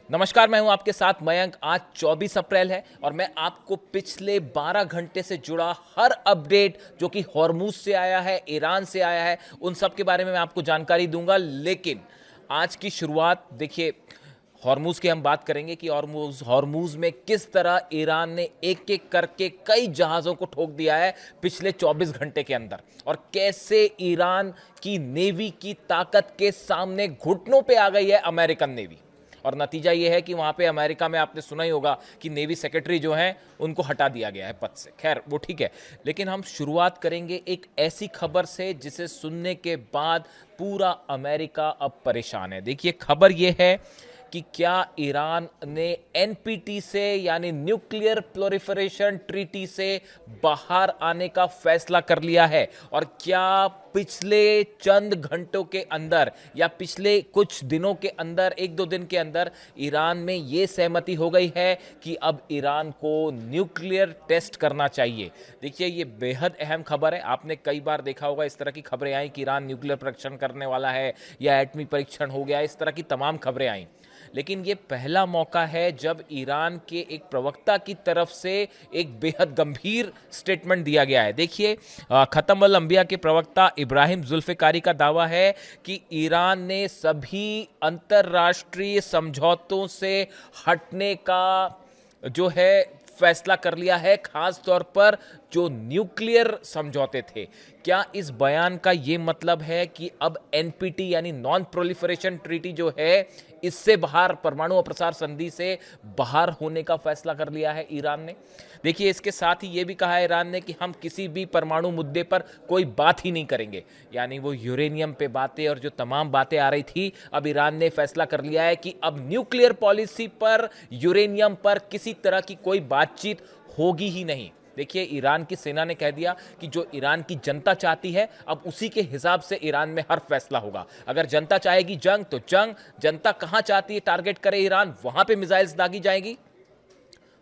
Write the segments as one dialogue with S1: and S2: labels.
S1: नमस्कार, मैं हूं आपके साथ मयंक। आज 24 अप्रैल है और मैं आपको पिछले 12 घंटे से जुड़ा हर अपडेट जो कि हॉर्मूज से आया है, ईरान से आया है, उन सब के बारे में मैं आपको जानकारी दूंगा। लेकिन आज की शुरुआत देखिए, हॉर्मूज की हम बात करेंगे कि हॉर्मूज में किस तरह ईरान ने एक एक करके कई जहाज़ों को ठोक दिया है पिछले 24 घंटे के अंदर, और कैसे ईरान की नेवी की ताकत के सामने घुटनों पे आ गई है अमेरिकन नेवी। और नतीजा यह है कि वहां पे अमेरिका में आपने सुना ही होगा कि नेवी सेक्रेटरी जो हैं उनको हटा दिया गया है पद से। खैर वो ठीक है, लेकिन हम शुरुआत करेंगे एक ऐसी खबर से जिसे सुनने के बाद पूरा अमेरिका अब परेशान है। देखिए, खबर यह है कि क्या ईरान ने एनपीटी से यानी न्यूक्लियर प्रोलिफरेशन ट्रीटी से बाहर आने का फैसला कर लिया है, और क्या पिछले चंद घंटों के अंदर या पिछले कुछ दिनों के अंदर, एक दो दिन के अंदर, ईरान में यह सहमति हो गई है कि अब ईरान को न्यूक्लियर टेस्ट करना चाहिए। देखिए, ये बेहद अहम खबर है। आपने कई बार देखा होगा इस तरह की खबरें आई कि ईरान न्यूक्लियर परीक्षण करने वाला है या एटमी परीक्षण हो गया, इस तरह की तमाम खबरें आई। लेकिन ये पहला मौका है जब ईरान के एक प्रवक्ता की तरफ से एक बेहद गंभीर स्टेटमेंट दिया गया है। देखिए, खत्म अल अंबिया के प्रवक्ता इब्राहिम जुल्फिकारी का दावा है कि ईरान ने सभी अंतर्राष्ट्रीय समझौतों से हटने का जो है फैसला कर लिया है, खास तौर पर जो न्यूक्लियर समझौते थे। क्या इस बयान का यह मतलब है कि अब एनपीटी यानी नॉन प्रोलिफरेशन ट्रीटी जो है, इससे बाहर, परमाणु अप्रसार संधि से बाहर होने का फैसला कर लिया है ईरान ने? देखिए, इसके साथ ही यह भी कहा है ईरान ने कि हम किसी भी परमाणु मुद्दे पर कोई बात ही नहीं करेंगे। यानी वो यूरेनियम पे बातें और जो तमाम बातें आ रही थी, अब ईरान ने फैसला कर लिया है कि अब न्यूक्लियर पॉलिसी पर, यूरेनियम पर किसी तरह की कोई बातचीत होगी ही नहीं। देखिए, ईरान की सेना ने कह दिया कि जो ईरान की जनता चाहती है, अब उसी के हिसाब से ईरान में हर फैसला होगा। अगर जनता चाहेगी जंग तो जंग, जनता कहां चाहती है टारगेट करे ईरान, वहां पे मिसाइल्स दागी जाएगी।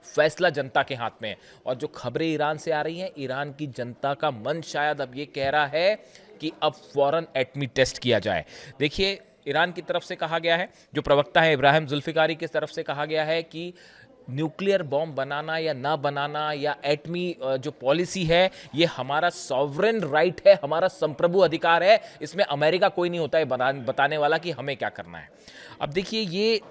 S1: फैसला जनता के हाथ में है। और जो खबरें ईरान से आ रही हैं, ईरान की जनता का मन शायद अब ये कह रहा है कि अब फौरन एटमी टेस्ट किया जाए। देखिए, ईरान की तरफ से कहा गया है, जो प्रवक्ता है इब्राहिम जुल्फिकारी की तरफ से कहा गया है कि न्यूक्लियर बॉम्ब बनाना या ना बनाना या एटमी जो पॉलिसी है, ये हमारा सॉवरेन राइट है, हमारा संप्रभु अधिकार है। इसमें अमेरिका कोई नहीं होता है बताने वाला कि हमें क्या करना है। अब देखिए, ये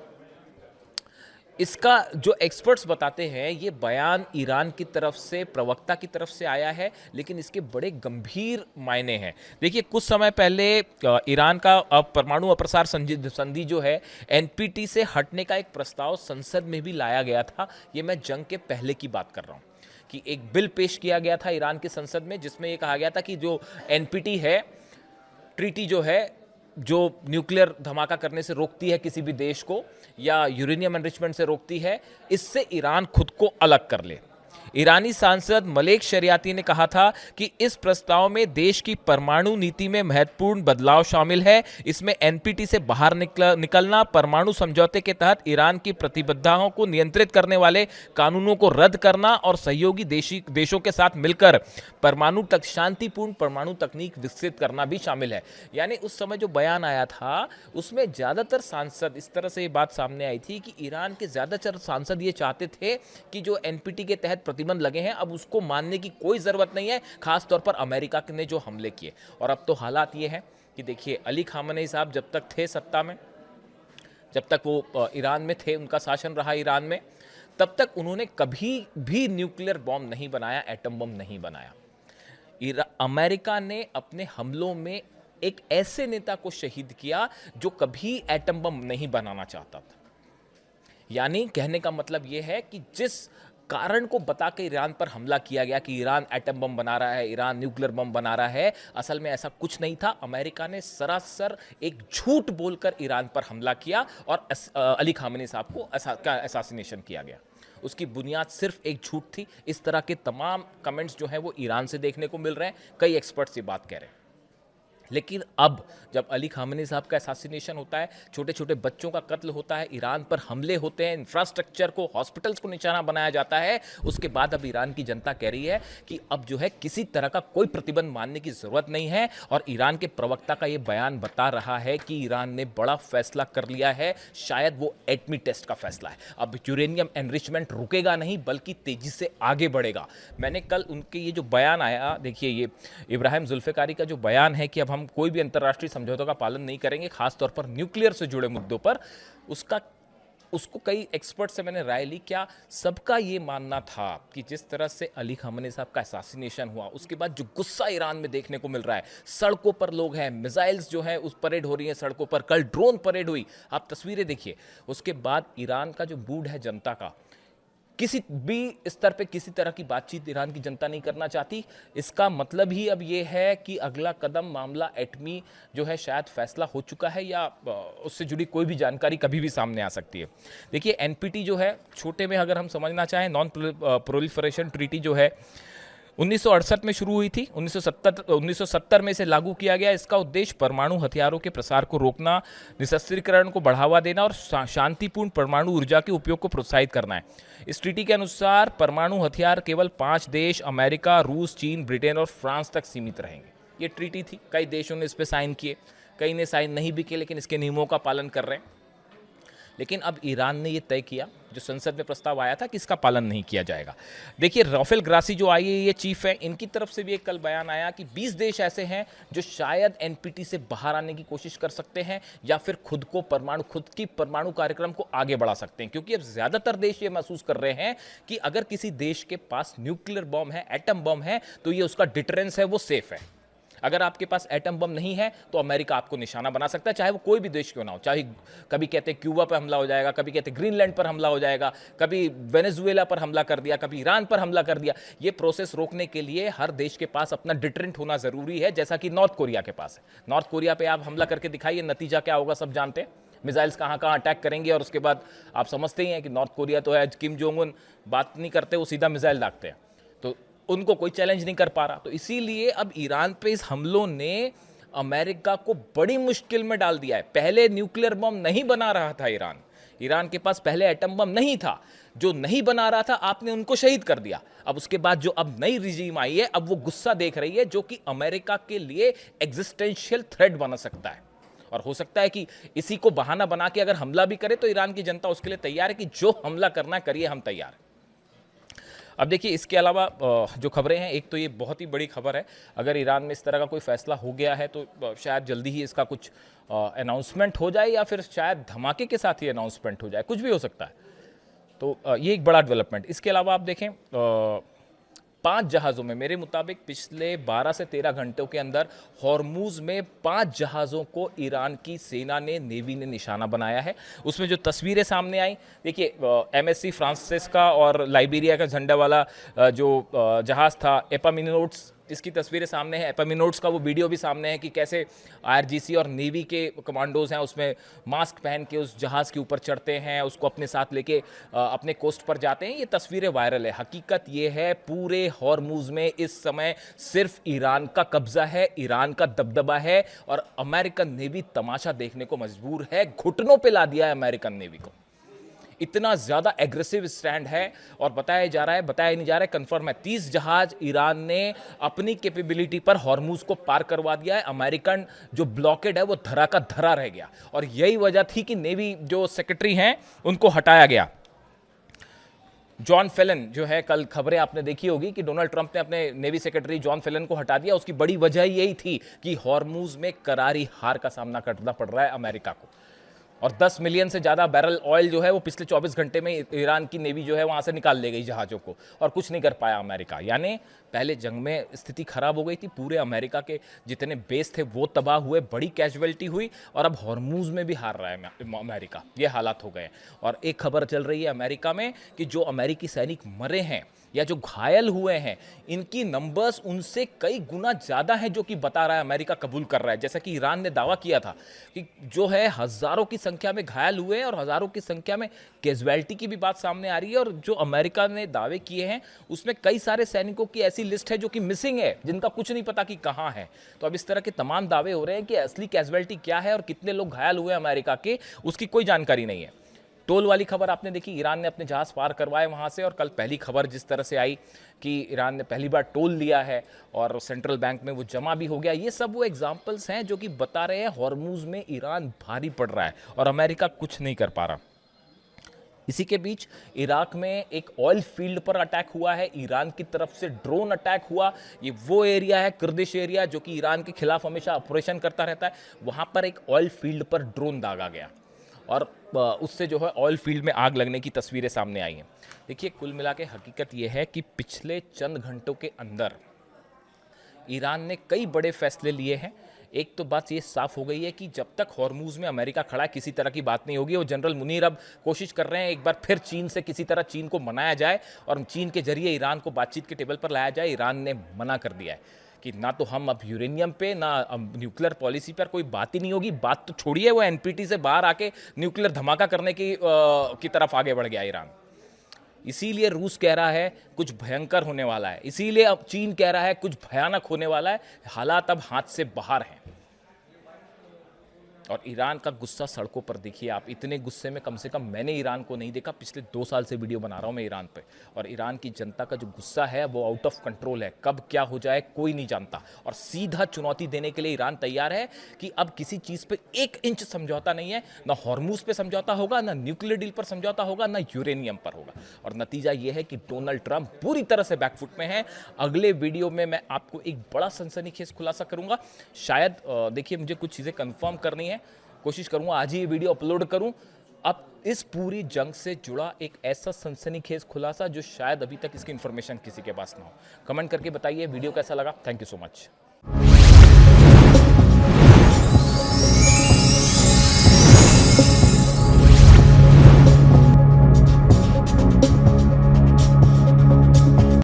S1: इसका जो एक्सपर्ट्स बताते हैं, ये बयान ईरान की तरफ से, प्रवक्ता की तरफ से आया है, लेकिन इसके बड़े गंभीर मायने हैं। देखिए, कुछ समय पहले ईरान का परमाणु अप्रसार संधि जो है, एनपीटी से हटने का एक प्रस्ताव संसद में भी लाया गया था। ये मैं जंग के पहले की बात कर रहा हूँ कि एक बिल पेश किया गया था ईरान की संसद में, जिसमें यह कहा गया था कि जो एनपीटी है, ट्रीटी जो है, जो न्यूक्लियर धमाका करने से रोकती है किसी भी देश को या यूरेनियम एनरिचमेंट से रोकती है, इससे ईरान खुद को अलग कर ले। ईरानी सांसद मलेक शरियाती ने कहा था कि इस प्रस्ताव में देश की परमाणु नीति में महत्वपूर्ण बदलाव शामिल है। इसमें एनपीटी से बाहर निकलना, परमाणु समझौते के तहत ईरान की प्रतिबद्धताओं को नियंत्रित करने वाले कानूनों को रद्द करना और सहयोगी देशों के साथ मिलकर शांतिपूर्ण परमाणु तकनीक विकसित करना भी शामिल है। यानी उस समय जो बयान आया था, उसमें ज्यादातर सांसद, इस तरह से ये बात सामने आई थी कि ईरान के ज्यादातर सांसद ये चाहते थे कि जो एनपीटी के तहत प्रतिबंध लगे हैं, अब उसको मानने की कोई जरूरत नहीं है, खासतौर पर अमेरिका ने जो हमले किए। और अब तो हालात ये हैं कि देखिए, अली खामेनी साहब जब तक थे सत्ता में, जब तक वो ईरान में थे, उनका शासन रहा ईरान में, तब तक उन्होंने कभी भी न्यूक्लियर बॉम्ब नहीं बनाया, एटम बम नहीं बनाया। अमेरिका ने अपने हमलों में एक ऐसे नेता को शहीद किया जो कभी एटम बम नहीं बनाना चाहता था। यानी कहने का मतलब यह है कि जिस कारण को बता के ईरान पर हमला किया गया कि ईरान एटम बम बना रहा है, ईरान न्यूक्लियर बम बना रहा है, असल में ऐसा कुछ नहीं था। अमेरिका ने सरासर एक झूठ बोलकर ईरान पर हमला किया और अली खामेनी साहब को असैसिनेशन किया गया। उसकी बुनियाद सिर्फ एक झूठ थी। इस तरह के तमाम कमेंट्स जो हैं वो ईरान से देखने को मिल रहे हैं, कई एक्सपर्ट्स ये बात कह रहे हैं। लेकिन अब जब अली खामनी साहब का असैसिनेशन होता है, छोटे छोटे बच्चों का कत्ल होता है, ईरान पर हमले होते हैं, इंफ्रास्ट्रक्चर को, हॉस्पिटल्स को निशाना बनाया जाता है, उसके बाद अब ईरान की जनता कह रही है कि अब जो है किसी तरह का कोई प्रतिबंध मानने की जरूरत नहीं है। और ईरान के प्रवक्ता का यह बयान बता रहा है कि ईरान ने बड़ा फैसला कर लिया है, शायद वो एटमी टेस्ट का फैसला है। अब यूरेनियम एनरिचमेंट रुकेगा नहीं बल्कि तेजी से आगे बढ़ेगा। मैंने कल उनके ये जो बयान आया, देखिए ये इब्राहिम जुल्फिकारी का जो बयान है कि अब हम कोई भी अंतर्राष्ट्रीय समझौतों का पालन नहीं करेंगे, खासतौर पर न्यूक्लियर से जुड़े मुद्दों पर, उसको कई एक्सपर्ट से मैंने राय ली। क्या सबका ये मानना था कि जिस तरह से अली खामनी साहब का असैसिनेशन हुआ, उसके बाद जो गुस्सा ईरान में देखने को मिल रहा है, सड़कों पर लोग हैं, मिसाइल्स जो है उस परेड हो रही है सड़कों पर, कल ड्रोन परेड हुई, आप तस्वीरें देखिए, उसके बाद ईरान का जो मूड है जनता का, किसी भी स्तर पे किसी तरह की बातचीत ईरान की जनता नहीं करना चाहती। इसका मतलब ही अब ये है कि अगला कदम मामला एटमी जो है शायद फैसला हो चुका है, या उससे जुड़ी कोई भी जानकारी कभी भी सामने आ सकती है। देखिए एनपीटी जो है, छोटे में अगर हम समझना चाहें, नॉन प्रोलिफरेशन ट्रीटी जो है 1968 में शुरू हुई थी, 1970 में इसे लागू किया गया। इसका उद्देश्य परमाणु हथियारों के प्रसार को रोकना, निशस्त्रीकरण को बढ़ावा देना और शांतिपूर्ण परमाणु ऊर्जा के उपयोग को प्रोत्साहित करना है। इस ट्रीटी के अनुसार परमाणु हथियार केवल 5 देश, अमेरिका, रूस, चीन, ब्रिटेन और फ्रांस तक सीमित रहेंगे। ये ट्रीटी थी, कई देशों ने इस पर साइन किए, कई ने साइन नहीं भी किए, लेकिन इसके नियमों का पालन कर रहे हैं। लेकिन अब ईरान ने यह तय किया, जो संसद में प्रस्ताव आया था, कि इसका पालन नहीं किया जाएगा। देखिए राफेल ग्रासी जो आईएईए चीफ है, इनकी तरफ से भी एक कल बयान आया कि 20 देश ऐसे हैं जो शायद एनपीटी से बाहर आने की कोशिश कर सकते हैं, या फिर खुद की परमाणु कार्यक्रम को आगे बढ़ा सकते हैं। क्योंकि अब ज्यादातर देश ये महसूस कर रहे हैं कि अगर किसी देश के पास न्यूक्लियर बॉम्ब है, एटम बॉम्ब है, तो ये उसका डिटरेंस है, वो सेफ है। अगर आपके पास एटम बम नहीं है तो अमेरिका आपको निशाना बना सकता है, चाहे वो कोई भी देश क्यों ना हो। चाहे कभी कहते हैं क्यूबा पर हमला हो जाएगा, कभी कहते हैं ग्रीनलैंड पर हमला हो जाएगा, कभी वेनेजुएला पर हमला कर दिया, कभी ईरान पर हमला कर दिया। ये प्रोसेस रोकने के लिए हर देश के पास अपना डिटरेंट होना जरूरी है, जैसा कि नॉर्थ कोरिया के पास है। नॉर्थ कोरिया पे आप हमला करके दिखाइए, नतीजा क्या होगा सब जानते हैं। मिसाइल्स कहाँ कहाँ अटैक करेंगे, और उसके बाद आप समझते ही हैं कि नॉर्थ कोरिया तो है, किम जोंग उन बात नहीं करते, वो सीधा मिसाइल दागते हैं, तो उनको कोई चैलेंज नहीं कर पा रहा। तो इसीलिए अब ईरान पे इस हमलों ने अमेरिका को बड़ी मुश्किल में डाल दिया है। पहले न्यूक्लियर बम नहीं बना रहा था ईरान के पास पहले एटम बम नहीं था। जो नहीं बना रहा था आपने उनको शहीद कर दिया। अब उसके बाद जो अब नई रिजीम आई है, अब वो गुस्सा देख रही है, जो कि अमेरिका के लिए एग्जिस्टेंशियल थ्रेट बन सकता है। और हो सकता है कि इसी को बहाना बना के अगर हमला भी करे तो ईरान की जनता उसके लिए तैयार है कि जो हमला करना करिए, हम तैयार हैं। अब देखिए इसके अलावा जो खबरें हैं, एक तो ये बहुत ही बड़ी खबर है, अगर ईरान में इस तरह का कोई फैसला हो गया है तो शायद जल्दी ही इसका कुछ अनाउंसमेंट हो जाए, या फिर शायद धमाके के साथ ही अनाउंसमेंट हो जाए, कुछ भी हो सकता है। तो ये एक बड़ा डेवलपमेंट। इसके अलावा आप देखें 5 जहाज़ों में, मेरे मुताबिक पिछले 12 से 13 घंटों के अंदर हॉर्मूज में 5 जहाज़ों को ईरान की सेना ने, नेवी ने निशाना बनाया है। उसमें जो तस्वीरें सामने आई, देखिए एमएससी फ्रांसिस का और लाइबेरिया का झंडा वाला जो जहाज़ था एपामिनोट्स, इसकी तस्वीरें सामने हैं। एपामिनोट्स का वो वीडियो भी सामने है कि कैसे आईआरजीसी और नेवी के कमांडोज हैं, उसमें मास्क पहन के उस जहाज़ के ऊपर चढ़ते हैं, उसको अपने साथ लेके अपने कोस्ट पर जाते हैं। ये तस्वीरें वायरल है। हकीकत ये है, पूरे हॉर्मूज में इस समय सिर्फ ईरान का कब्जा है, ईरान का दबदबा है, और अमेरिकन नेवी तमाशा देखने को मजबूर है। घुटनों पे ला दिया है अमेरिकन नेवी को, इतना ज्यादा एग्रेसिव स्टैंड है। और बताया नहीं जा रहा है, कंफर्म है, 30 जहाज ईरान ने अपनी कैपेबिलिटी पर हॉर्मूज को पार करवा दिया है। अमेरिकन जो ब्लॉकेड है वो धरा का धरा रह गया, और यही वजह थी कि नेवी जो सेक्रेटरी हैं उनको हटाया गया। जॉन फेलन जो है, कल खबरें आपने देखी होगी कि डोनाल्ड ट्रंप ने अपने नेवी सेक्रेटरी जॉन फेलन को हटा दिया। उसकी बड़ी वजह यही थी कि हॉर्मूज में करारी हार का सामना करना पड़ रहा है अमेरिका को, और 10 मिलियन से ज़्यादा बैरल ऑयल जो है वो पिछले 24 घंटे में ईरान की नेवी जो है वहाँ से निकाल ले गई जहाज़ों को, और कुछ नहीं कर पाया अमेरिका। यानी पहले जंग में स्थिति खराब हो गई थी, पूरे अमेरिका के जितने बेस थे वो तबाह हुए, बड़ी कैजुअलिटी हुई, और अब हॉर्मूज में भी हार रहा है अमेरिका। ये हालात हो गए। और एक खबर चल रही है अमेरिका में कि जो अमेरिकी सैनिक मरे हैं या जो घायल हुए हैं इनकी नंबर्स उनसे कई गुना ज़्यादा है जो कि बता रहा है, अमेरिका कबूल कर रहा है। जैसा कि ईरान ने दावा किया था कि जो है हज़ारों की संख्या में घायल हुए हैं और हज़ारों की संख्या में कैजुअलिटी की भी बात सामने आ रही है। और जो अमेरिका ने दावे किए हैं उसमें कई सारे सैनिकों की ऐसी लिस्ट है जो कि मिसिंग है, जिनका कुछ नहीं पता कि कहाँ है। तो अब इस तरह के तमाम दावे हो रहे हैं कि असली कैजुअलिटी क्या है और कितने लोग घायल हुए अमेरिका के, उसकी कोई जानकारी नहीं है। टोल वाली खबर आपने देखी, ईरान ने अपने जहाज पार करवाए वहां से, और कल पहली खबर जिस तरह से आई कि ईरान ने पहली बार टोल लिया है और सेंट्रल बैंक में वो जमा भी हो गया। ये सब वो एग्जाम्पल्स हैं जो कि बता रहे हैं हॉर्मुज में ईरान भारी पड़ रहा है और अमेरिका कुछ नहीं कर पा रहा। इसी के बीच इराक में एक ऑयल फील्ड पर अटैक हुआ है, ईरान की तरफ से ड्रोन अटैक हुआ। ये वो एरिया है, कुर्दिश एरिया, जो कि ईरान के खिलाफ हमेशा ऑपरेशन करता रहता है। वहां पर एक ऑयल फील्ड पर ड्रोन दागा गया और उससे जो है ऑयल फील्ड में आग लगने की तस्वीरें सामने आई हैं। देखिए, कुल मिला के हकीकत यह है कि पिछले चंद घंटों के अंदर ईरान ने कई बड़े फैसले लिए हैं। एक तो बात ये साफ हो गई है कि जब तक हॉर्मुज में अमेरिका खड़ा किसी तरह की बात नहीं होगी। और जनरल मुनीर अब कोशिश कर रहे हैं एक बार फिर चीन से किसी तरह चीन को मनाया जाए और चीन के जरिए ईरान को बातचीत के टेबल पर लाया जाए। ईरान ने मना कर दिया है कि ना तो हम अब यूरेनियम पे ना न्यूक्लियर पॉलिसी पर कोई बात ही नहीं होगी। बात तो छोड़िए, वो एनपीटी से बाहर आके न्यूक्लियर धमाका करने की तरफ आगे बढ़ गया ईरान। इसीलिए रूस कह रहा है कुछ भयंकर होने वाला है, इसीलिए अब चीन कह रहा है कुछ भयानक होने वाला है। हालात अब हाथ से बाहर हैं और ईरान का गुस्सा सड़कों पर देखिए आप। इतने गुस्से में कम से कम मैंने ईरान को नहीं देखा। पिछले 2 साल से वीडियो बना रहा हूं मैं ईरान पे, और ईरान की जनता का जो गुस्सा है वो आउट ऑफ कंट्रोल है। कब क्या हो जाए कोई नहीं जानता। और सीधा चुनौती देने के लिए ईरान तैयार है कि अब किसी चीज़ पे 1 इंच समझौता नहीं है। ना हॉर्मुज पे समझौता होगा, ना न्यूक्लियर डील पर समझौता होगा, ना यूरेनियम पर होगा। और नतीजा ये है कि डोनाल्ड ट्रंप पूरी तरह से बैकफुट में है। अगले वीडियो में मैं आपको एक बड़ा सनसनीखेज खुलासा करूंगा। शायद देखिए, मुझे कुछ चीज़ें कंफर्म करनी है, कोशिश करूंगा आज ही ये वीडियो अपलोड करूं। अब इस पूरी जंग से जुड़ा एक ऐसा सनसनीखेज खुलासा जो शायद अभी तक इसकी इंफॉर्मेशन किसी के पास ना हो। कमेंट करके बताइए वीडियो कैसा लगा। Thank you so much.